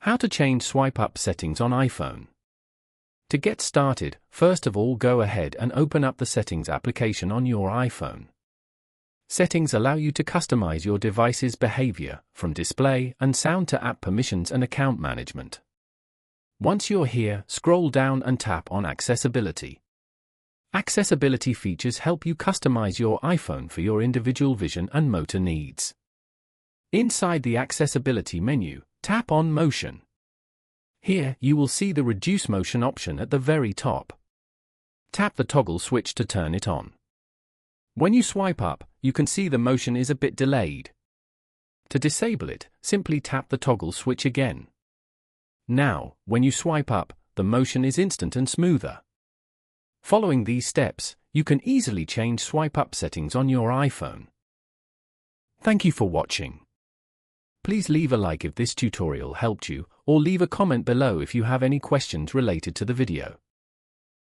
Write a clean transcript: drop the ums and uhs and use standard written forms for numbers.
How to change swipe up settings on iPhone. To get started, first of all go ahead and open up the Settings application on your iPhone. Settings allow you to customize your device's behavior, from display and sound to app permissions and account management. Once you're here, scroll down and tap on Accessibility. Accessibility features help you customize your iPhone for your individual vision and motor needs. Inside the Accessibility menu, tap on Motion. Here, you will see the Reduce Motion option at the very top. Tap the toggle switch to turn it on. When you swipe up, you can see the motion is a bit delayed. To disable it, simply tap the toggle switch again. Now, when you swipe up, the motion is instant and smoother. Following these steps, you can easily change swipe up settings on your iPhone. Thank you for watching. Please leave a like if this tutorial helped you, or leave a comment below if you have any questions related to the video.